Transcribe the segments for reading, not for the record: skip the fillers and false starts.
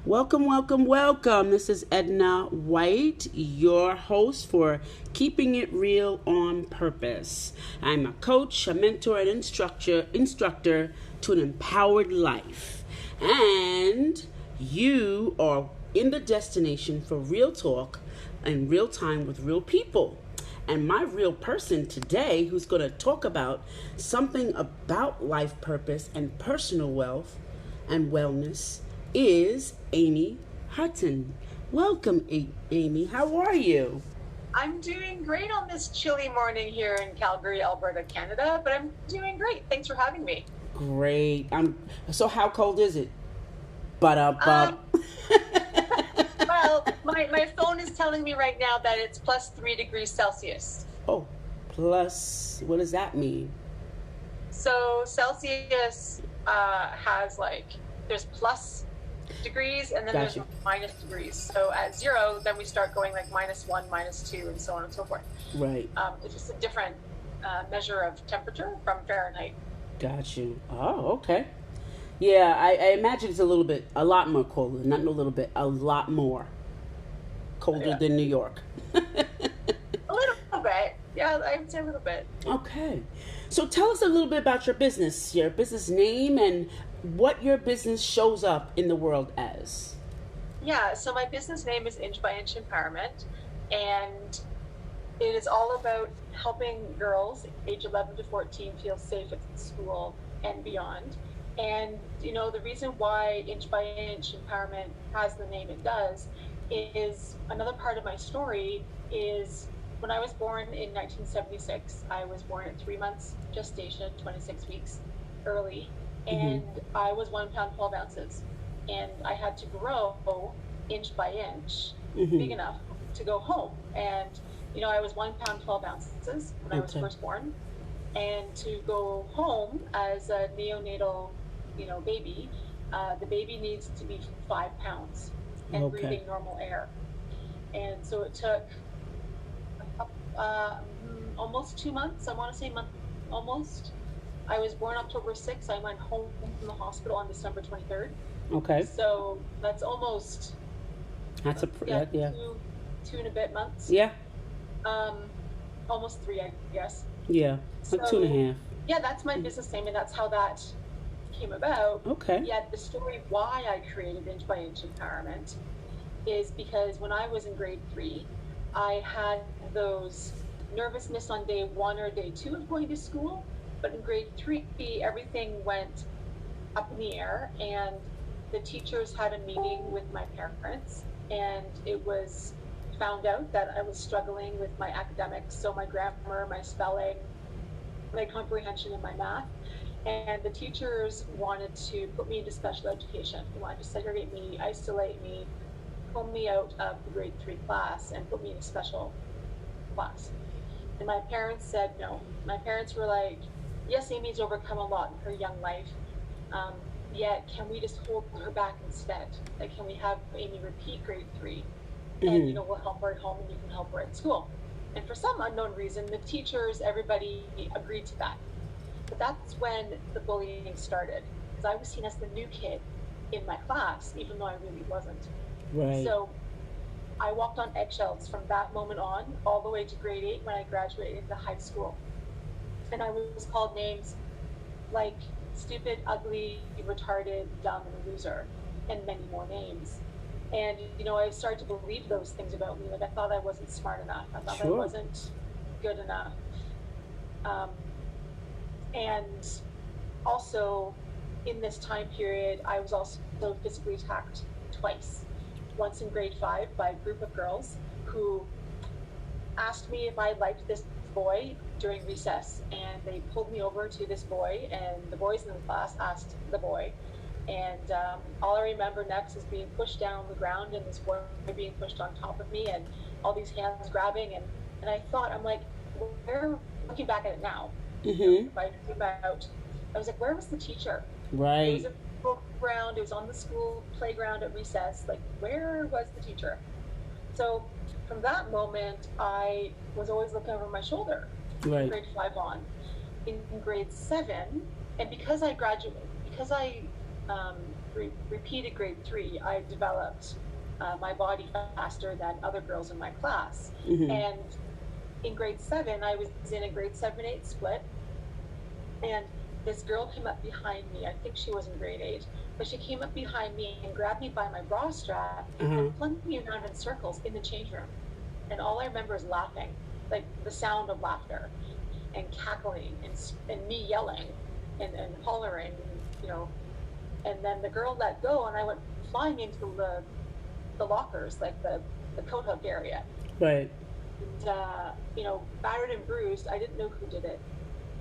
Welcome, welcome, welcome. This is Edna White, your host for Keeping It Real on Purpose. I'm a coach, a mentor, and instructor to an empowered life. And you are in the destination for real talk and real time with real people. And my real person today, who's going to talk about something about life purpose and personal wealth and wellness, is Aime Hutton. Welcome, Amy. How are you? I'm doing great on this chilly morning here in Calgary, Alberta, Canada, but I'm doing great. Thanks for having me. Great. So how cold is it? But Well, my phone is telling me right now that it's plus 3 degrees Celsius. Oh, plus, what does that mean? So Celsius has there's plus degrees and then Gotcha. there's minus degrees. So at 0, then we start going like -1, -2, and so on and so forth. Right. It's just a different measure of temperature from Fahrenheit. Got you. Oh, okay. Yeah, I imagine it's a lot more colder. Not a little bit, a lot more colder Yeah. than New York. A little bit. Yeah, I would say a little bit. Okay. So tell us a little bit about your business name, and what your business shows up in the world as. Yeah, so my business name is Inch by Inch Empowerment, and it is all about helping girls age 11 to 14 feel safe at school and beyond. And, the reason why Inch by Inch Empowerment has the name it does is another part of my story is when I was born in 1976, I was born at 3 months gestation, 26 weeks early, and I was 1 pound, 12 ounces. And I had to grow inch by inch, big enough to go home. And, I was 1 pound, 12 ounces when I was first born. And to go home as a neonatal, baby, the baby needs to be 5 pounds and breathing normal air. And so it took almost 2 months. I want to say almost. I was born October 6th. I went home from the hospital on December 23rd. Okay. So that's almost. That's yeah. 2 and a bit months. Yeah. Almost 3, I guess. Yeah, like so, 2.5. Yeah, that's my business name, and that's how that came about. Okay. Yet the story why I created Inch by Inch Empowerment is because when I was in grade 3, I had those nervousness on day 1 or day 2 of going to school, but in grade 3, everything went up in the air, and the teachers had a meeting with my parents, and it was found out that I was struggling with my academics, so my grammar, my spelling, my comprehension, and my math. And the teachers wanted to put me into special education. They wanted to segregate me, isolate me, pull me out of the grade 3 class and put me in a special class. And my parents said no. My parents were like, yes, Amy's overcome a lot in her young life, yet can we just hold her back instead? Like, can we have Amy repeat grade 3? And, we'll help her at home and you can help her at school. And for some unknown reason, the teachers, everybody agreed to that. But that's when the bullying started, because I was seen as the new kid in my class, even though I really wasn't. Right. So I walked on eggshells from that moment on, all the way to grade 8 when I graduated into high school. And I was called names like stupid, ugly, retarded, dumb, and loser, and many more names. And, I started to believe those things about me. Like, I thought I wasn't smart enough. I thought I wasn't good enough. And also, in this time period, I was also physically attacked twice. Once in grade 5 by a group of girls who asked me if I liked this boy during recess. And they pulled me over to this boy, and the boys in the class asked the boy. And all I remember next is being pushed down on the ground and this boy being pushed on top of me and all these hands grabbing. And I thought, I'm like, looking back at it now, if I came out, I was like, where was the teacher? Right. It was a playground. It was on the school playground at recess. Like, where was the teacher? So from that moment, I was always looking over my shoulder. Right. Grade 5 on. In grade 7, and because I repeated grade 3, I developed my body faster than other girls in my class. Mm-hmm. And in grade 7, I was in a grade 7-8 split, and this girl came up behind me. I think she was in grade 8, but she came up behind me and grabbed me by my bra strap and flung me around in circles in the change room. And all I remember is laughing, like the sound of laughter and cackling and me yelling and hollering, you know. And then the girl let go, and I went flying into the lockers, like the coat hook area. Right. And, you know, battered and bruised. I didn't know who did it.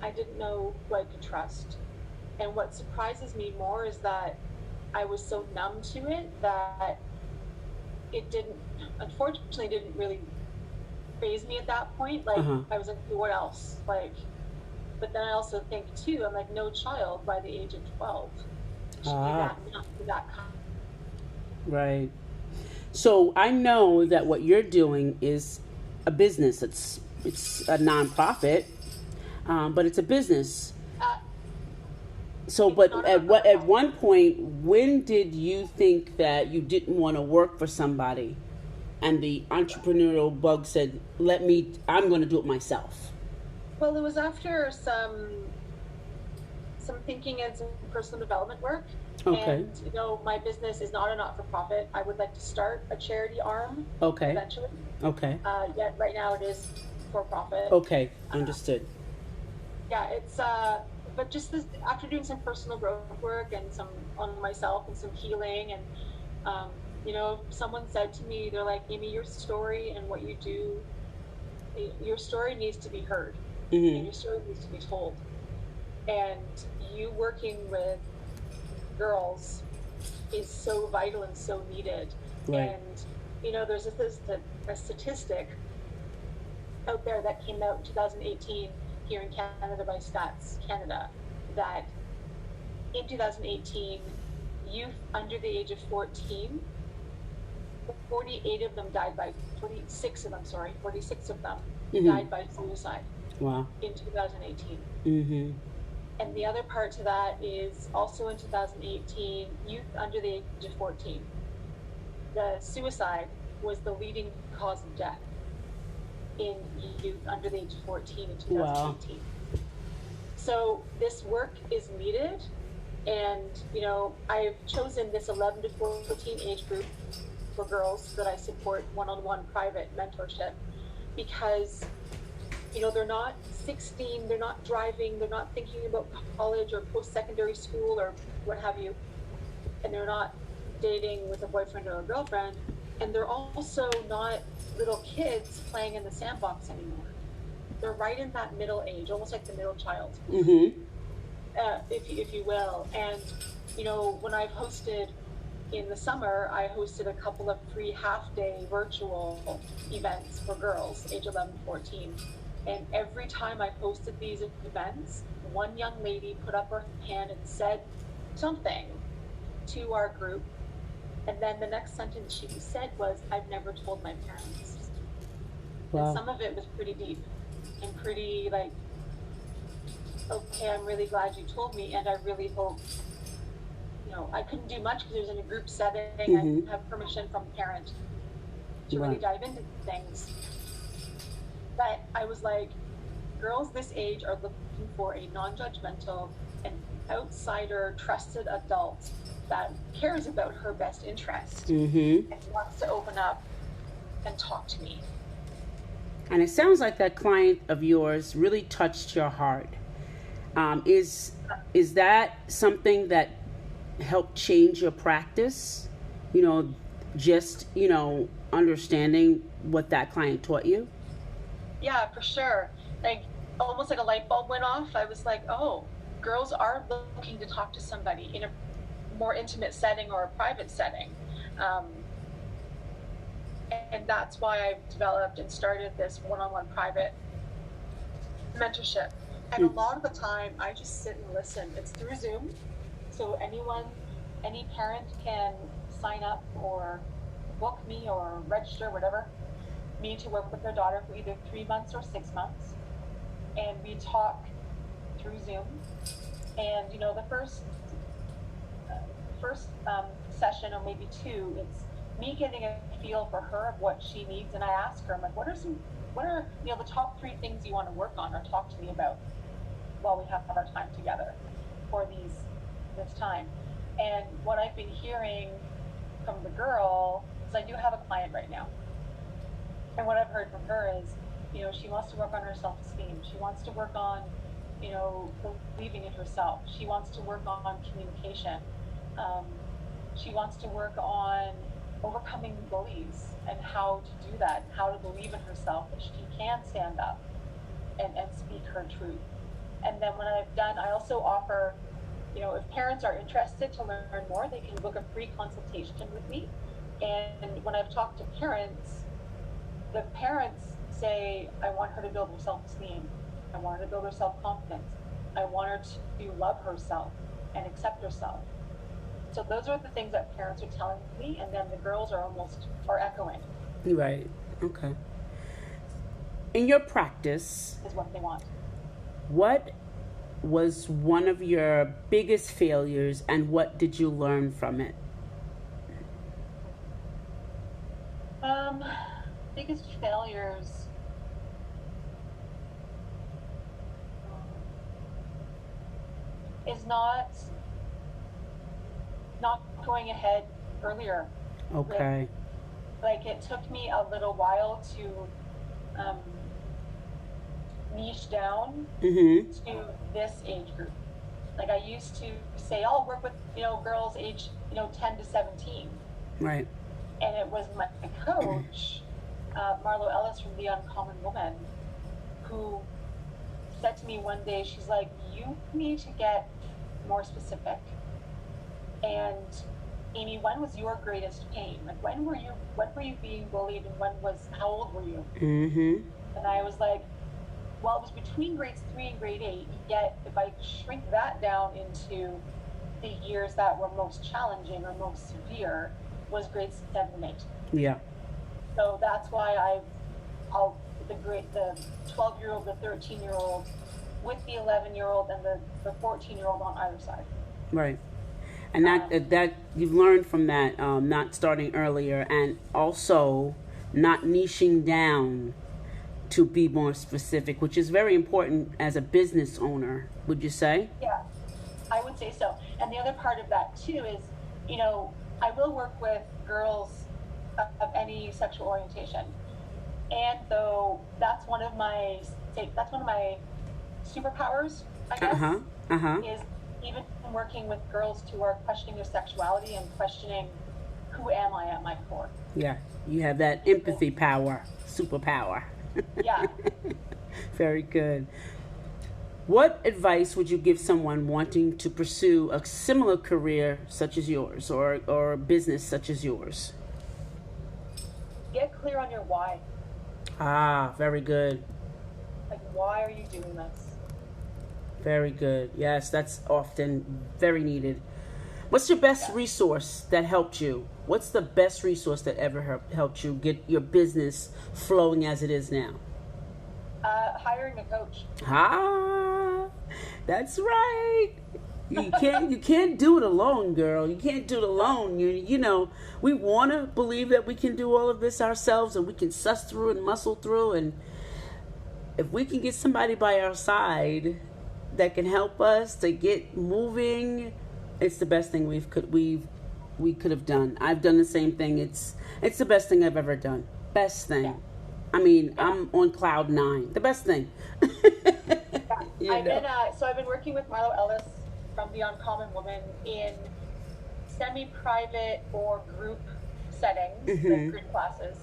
I didn't know who I could trust. And what surprises me more is that I was so numb to it that it unfortunately didn't really faze me at that point. Like, I was like, what else? Like, but then I also think too, I'm like, no child by the age of 12 should be that kind. Right. So I know that what you're doing is a business. It's a nonprofit, but it's a business. So, but at one point, when did you think that you didn't want to work for somebody, and the entrepreneurial bug said, I'm going to do it myself"? Well, it was after some thinking and some personal development work. Okay. And, you know, my business is not a not-for-profit. I would like to start a charity arm eventually. Okay. Yet right now it is for-profit. Okay, understood. Yeah, it's but just after doing some personal growth work and some on myself and some healing, and you know, someone said to me, they're like, Aime, your story and what you do, your story needs to be heard, and your story needs to be told. And you working with girls is so vital and so needed. Right. And you know, there's a statistic out there that came out in 2018 here in Canada by Stats Canada, that in 2018, youth under the age of 14, 46 of them died by suicide. Wow. In 2018. Mm-hmm. And the other part to that is also in 2018, youth under the age of 14, the suicide was the leading cause of death in youth under the age of 14 in 2018. Wow. So this work is needed, and you know, I've chosen this 11 to 14 age group for girls that I support one-on-one private mentorship, because you know, they're not 16, they're not driving, they're not thinking about college or post-secondary school or what have you, and they're not dating with a boyfriend or a girlfriend, and they're also not little kids playing in the sandbox anymore. They're right in that middle age, almost like the middle child, if you will. And you know, when I've hosted in the summer, I hosted a couple of free half-day virtual events for girls age 11 to 14. And every time I hosted these events, one young lady put up her hand and said something to our group. And then the next sentence she said was, "I've never told my parents." Wow. And some of it was pretty deep and pretty like, okay, I'm really glad you told me, and I really hope, you know, I couldn't do much because it was in a group setting. I didn't have permission from the parent to really dive into things. But I was like, girls this age are looking for a non-judgmental and outsider, trusted adult that cares about her best interest and wants to open up and talk to me. And it sounds like that client of yours really touched your heart. Is that something that helped change your practice? You know, just, you know, understanding what that client taught you? Yeah, for sure. Like, almost like a light bulb went off. I was like, oh, girls are looking to talk to somebody in a more intimate setting or a private setting. And that's why I've developed and started this one-on-one private mentorship. And a lot of the time, I just sit and listen. It's through Zoom. So any parent can sign up or book me or register, whatever, me to work with their daughter for either 3 months or 6 months. And we talk through Zoom. And, you know, the first first session, or maybe two, it's me getting a feel for her of what she needs, and I ask her, I'm like, what are the top 3 things you want to work on or talk to me about while we have our time together for this time. And what I've been hearing from the girl is, I do have a client right now, and what I've heard from her is, she wants to work on her self-esteem. She wants to work on, believing in herself. She wants to work on communication. She wants to work on overcoming bullies and how to do that, how to believe in herself, that she can stand up and speak her truth. And then when I've done, I also offer, if parents are interested to learn more, they can book a free consultation with me. And when I've talked to parents, the parents say, I want her to build her self-esteem. I want her to build her self-confidence. I want her to love herself and accept herself. So those are the things that parents are telling me, and then the girls are echoing. Right. Okay. In your practice, is what they want. What was one of your biggest failures, and what did you learn from it? Biggest failures. Is not going ahead earlier. Okay. Like it took me a little while to niche down to this age group. Like I used to say, I'll work with girls age 10 to 17. Right. And it was my coach, Marlo Ellis from The Uncommon Woman, who said to me one day, she's like, you need to get more specific. And Amy, when was your greatest pain? Like when were you being bullied, and how old were you? And I was like, well, it was between grades 3 and grade 8, yet if I shrink that down into the years that were most challenging or most severe, was grades 7 and 8. Yeah. So that's why I'll the 12-year-old, the 13-year-old, with the 11-year-old and the 14-year-old on either side. Right. And that you've learned from that, not starting earlier, and also not niching down to be more specific, which is very important as a business owner, would you say? Yeah, I would say so. And the other part of that too is, I will work with girls of any sexual orientation, and though that's one of my superpowers, I guess, is even working with girls who are questioning their sexuality and questioning who am I at my core. Yeah, you have that empathy power, superpower. Yeah. Very good. What advice would you give someone wanting to pursue a similar career such as yours, or business such as yours? Get clear on your why. Ah, very good. Like, why are you doing this? Very good. Yes, that's often very needed. What's your best resource that helped you? What's the best resource that ever helped you get your business flowing as it is now? Hiring a coach. Ah, that's right. You can't do it alone, girl. You can't do it alone. We want to believe that we can do all of this ourselves, and we can suss through and muscle through, and if we can get somebody by our side that can help us to get moving, it's the best thing we could have done. I've done the same thing. It's the best thing I've ever done. Best thing. Yeah. I mean, I'm on cloud 9. The best thing. I've been working with Marlo Ellis from The Uncommon Woman in semi-private or group settings, like group classes,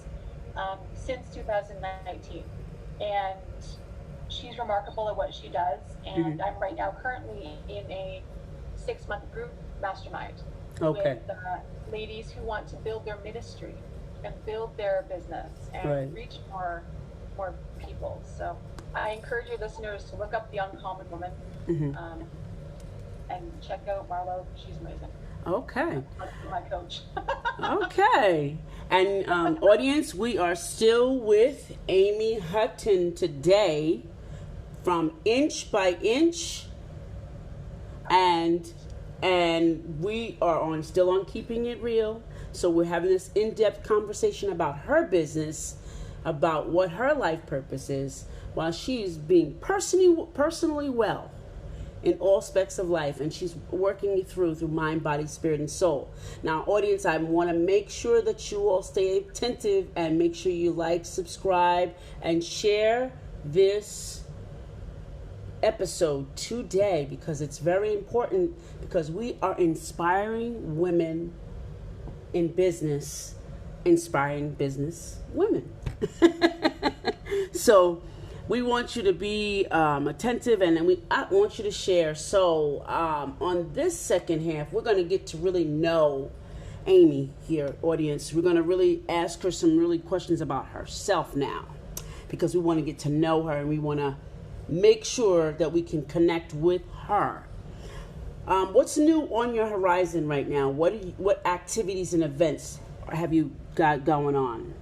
since 2019. And she's remarkable at what she does. And I'm right now currently in a 6-month group mastermind with ladies who want to build their ministry and build their business and reach more people. So I encourage your listeners to look up The Uncommon Woman and check out Marlo. She's amazing. Okay. My coach. Okay. And audience, we are still with Aime Hutton today from Inch by Inch. And And we are on still on Keeping It Real. So we're having this in-depth conversation about her business, about what her life purpose is, while she's being personally well in all aspects of life, and she's working you through mind, body, spirit, and soul. Now, audience, I want to make sure that you all stay attentive and make sure you like, subscribe, and share this episode today, because it's very important, because we are inspiring women in business, inspiring business women. So we want you to be attentive, and I want you to share. So on this second half, we're going to get to really know Aime here, audience. We're going to really ask her some really questions about herself now, because we want to get to know her, and we want to make sure that we can connect with her. What's new on your horizon right now? What activities and events have you got going on?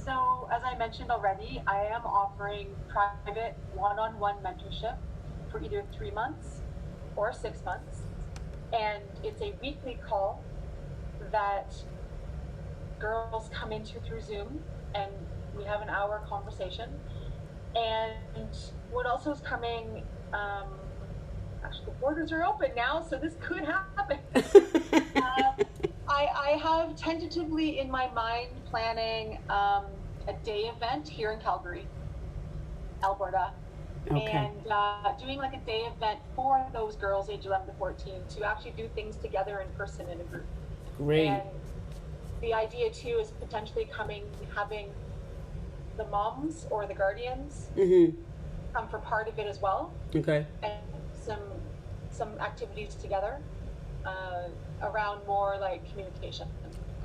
So, as I mentioned already, I am offering private one-on-one mentorship for either 3 months or 6 months. And it's a weekly call that girls come into through Zoom, and we have an hour conversation. And what also is coming, actually the borders are open now, so this could happen. I have tentatively in my mind planning a day event here in Calgary, Alberta. Okay. And doing like a day event for those girls age 11 to 14 to actually do things together in person in a group. Great. And the idea too is potentially having the moms or the guardians come for part of it as well. Okay. And some activities together around more like communication.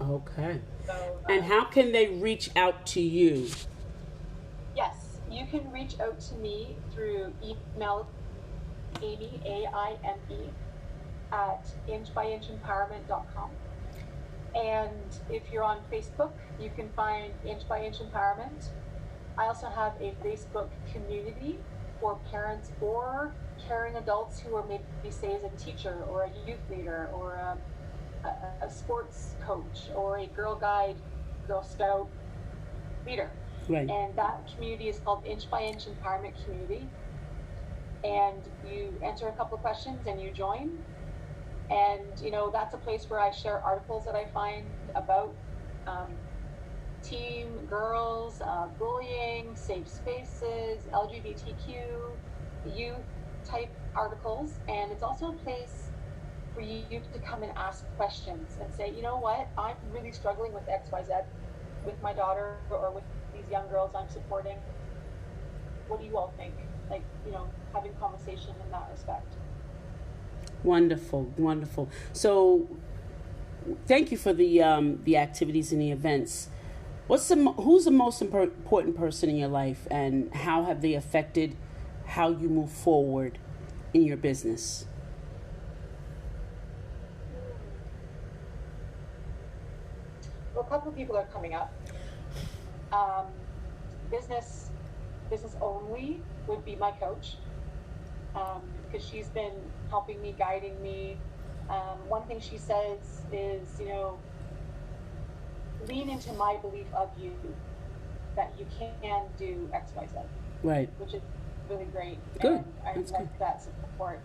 Okay. So, and how can they reach out to you? Yes, you can reach out to me through email, Aime, AIME, at inchbyinchempowerment.com. And if you're on Facebook, you can find Inch by Inch Empowerment. I also have a Facebook community for parents or caring adults who are maybe, say, as a teacher or a youth leader or a sports coach or a Girl Guide, Girl Scout leader. Right. And that community is called Inch by Inch Empowerment Community. And you answer a couple of questions and you join. And, that's a place where I share articles that I find about teen girls, bullying, safe spaces, LGBTQ, youth type articles. And it's also a place for you to come and ask questions and say, you know what, I'm really struggling with XYZ with my daughter or with these young girls I'm supporting. What do you all think? Like, having conversation in that respect. Wonderful, wonderful. So, thank you for the activities and the events. Who's the most important person in your life, and how have they affected how you move forward in your business? Well, a couple of people are coming up. Business only would be my coach, because she's been helping me, guiding me. One thing she says is, lean into my belief of you, that you can do X, Y, Z. Right. Which is really great. Good. And I like that support.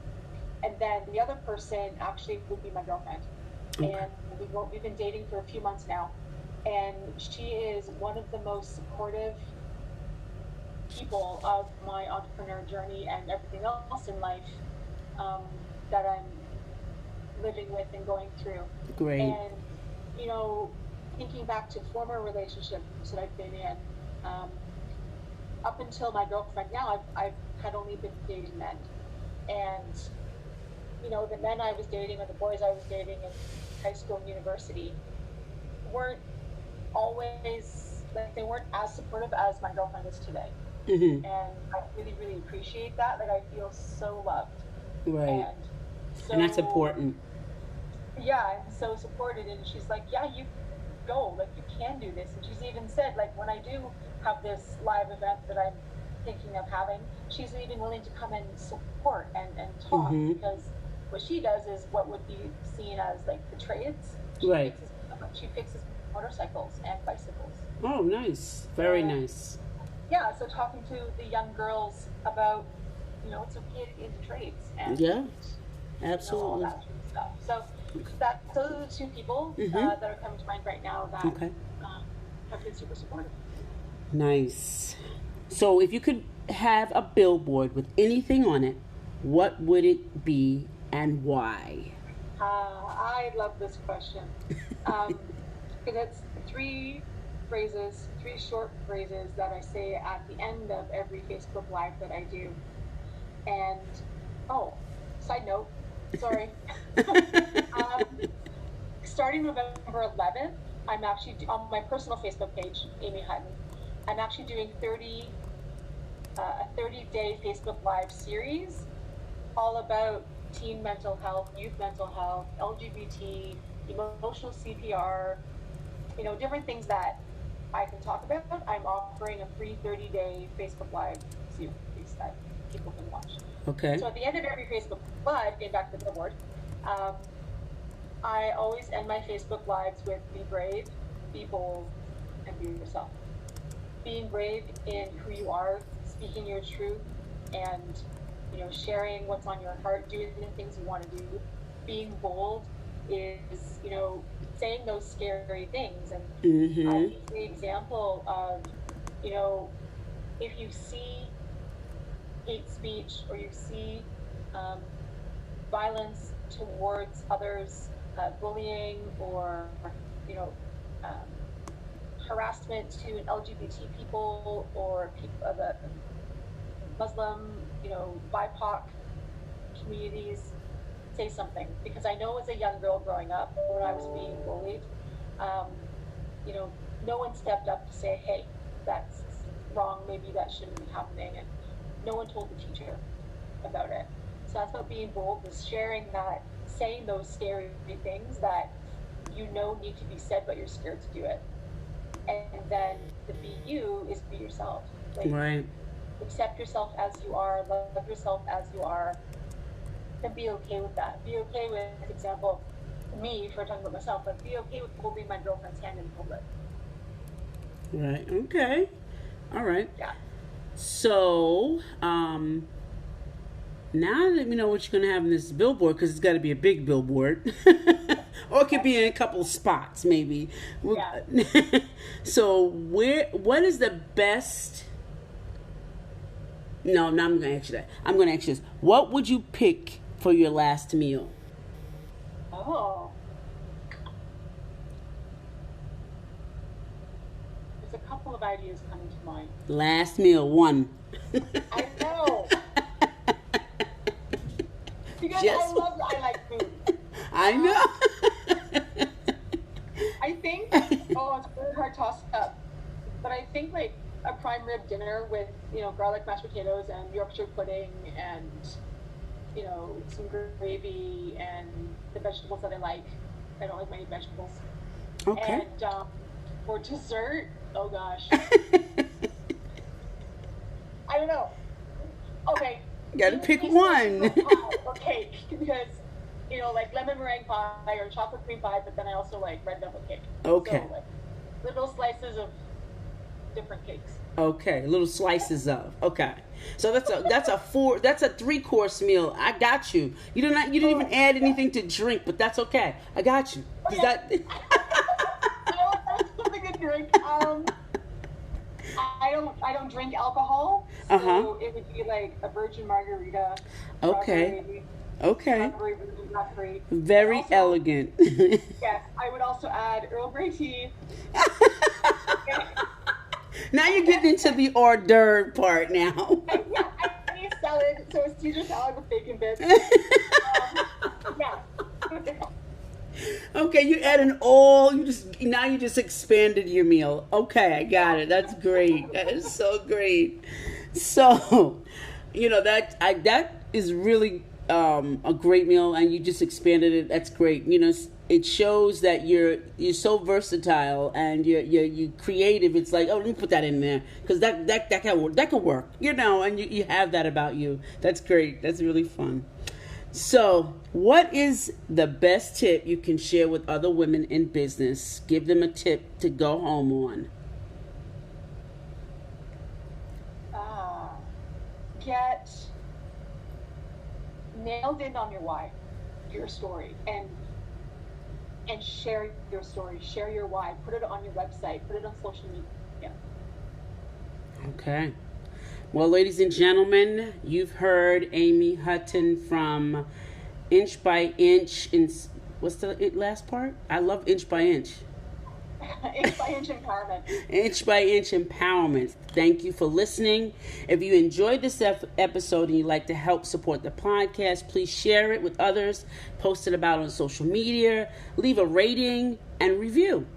And then the other person actually would be my girlfriend. Okay. And we've been dating for a few months now. And she is one of the most supportive people of my entrepreneur journey and everything else in life that I'm living with and going through. Great. And, thinking back to former relationships that I've been in, up until my girlfriend now, I've had only been dating men. And, the men I was dating or the boys I was dating in high school and university weren't always, they weren't as supportive as my girlfriend is today. Mm-hmm. And I really, really appreciate that. Like, I feel so loved. Right. And that's important. Yeah, I'm so supported. And she's like, yeah, you go. Like, you can do this. And she's even said, like, when I do have this live event that I'm thinking of having, she's even willing to come and support and talk, because what she does is what would be seen as like the trades. Right. She fixes motorcycles and bicycles. Oh, nice. Very nice. Yeah, so talking to the young girls about, it's okay to get into trades. And, Yeah, absolutely. All that sort of stuff. So those are the two people that are coming to mind right now that have been super supportive. Nice. So if you could have a billboard with anything on it, what would it be and why? I love this question. Because it's three short phrases that I say at the end of every Facebook Live that I do. And, side note, sorry. Starting November 11th, I'm actually, on my personal Facebook page, Aime Hutton, I'm actually doing a 30-day Facebook Live series all about teen mental health, youth mental health, LGBT, emotional CPR, different things that I can talk about. I'm offering a free 30-day Facebook Live series that people can watch. Okay. So at the end of every Facebook Live, getting back to the billboard, I always end my Facebook Lives with be brave, be bold, and be yourself. Being brave in who you are, speaking your truth, and sharing what's on your heart, doing the things you want to do. Being bold is, saying those scary things. And the example of, if you see hate speech or you see violence towards others, bullying or, harassment to LGBT people or people, the Muslim, BIPOC communities, say something. Because I know as a young girl growing up, when I was being bullied, no one stepped up to say, hey, that's wrong, maybe that shouldn't be happening. And no one told the teacher about it. So that's about being bold, is sharing that, saying those scary things that need to be said, but you're scared to do it. And then the be you is be yourself. Right. Accept yourself as you are, love yourself as you are, and be okay with that. Be okay with, for example, me, if we're talking about myself, but be okay with holding my girlfriend's hand in public. Right. Okay. All right. Yeah. So, now that we know what you're going to have in this billboard, because it's got to be a big billboard, or it could be in a couple spots, maybe. Yeah. So, what is the best? No, I'm going to ask you that. I'm going to ask you this. What would you pick for your last meal? Oh. There's a couple of ideas coming to mind. Last meal, one. I know. Because I like food. I know. I think, it's a really hard toss up, but I think like a prime rib dinner with, garlic mashed potatoes and Yorkshire pudding and, some gravy and the vegetables that I like. I don't like many vegetables. Okay. And for dessert, oh gosh. I don't know. Okay. You gotta pick one. Or cake, because, like lemon meringue pie or chocolate cream pie, but then I also like red velvet cake. Okay. So, like, little slices of different cakes. Okay, little slices of. Okay, so that's a 3-course meal. I got you. You didn't even add anything to drink, but that's okay. I got you. Okay. That... I something to drink. I don't drink alcohol, so it would be like a virgin margarita. Okay. Okay. Strawberry. Very also, elegant. Yes, I would also add Earl Grey tea. Now you're getting into the hors d'oeuvre part now. I need salad, so it's Caesar salad with bacon bits. Yeah. Okay, you added all. You just expanded your meal. Okay, I got it. That's great. That is so great. So, that is really a great meal, and you just expanded it. That's great. It shows that you're so versatile and you're creative. It's like, let me put that in there because that can work. And you have that about you. That's great. That's really fun. So, what is the best tip you can share with other women in business? Give them a tip to go home on. Get nailed in on your why, your story, and share your story, share your why, put it on your website, put it on social media. Okay. Well, ladies and gentlemen, you've heard Aime Hutton from Inch by Inch. What's the last part? I love Inch by Inch. Inch by Inch Empowerment. Inch by Inch Empowerment. Thank you for listening. If you enjoyed this episode and you'd like to help support the podcast, please share it with others, post it about on social media, leave a rating and review.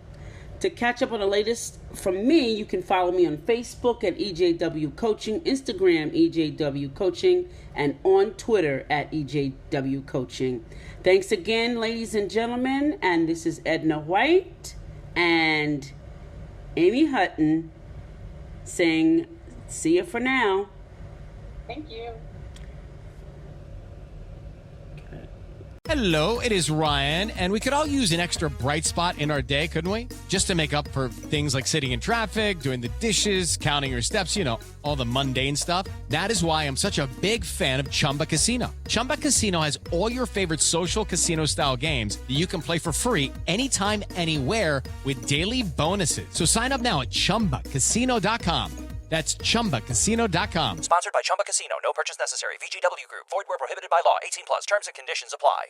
To catch up on the latest from me, you can follow me on Facebook at EJW Coaching, Instagram EJW Coaching, and on Twitter at EJW Coaching. Thanks again, ladies and gentlemen, and this is Edna White and Aime Hutton saying, see you for now. Thank you. Hello, it is Ryan, and we could all use an extra bright spot in our day, couldn't we? Just to make up for things like sitting in traffic, doing the dishes, counting your steps, all the mundane stuff. That is why I'm such a big fan of Chumba Casino. Chumba Casino has all your favorite social casino-style games that you can play for free anytime, anywhere with daily bonuses. So sign up now at ChumbaCasino.com. That's ChumbaCasino.com. Sponsored by Chumba Casino. No purchase necessary. VGW Group. Void where prohibited by law. 18+. Terms and conditions apply.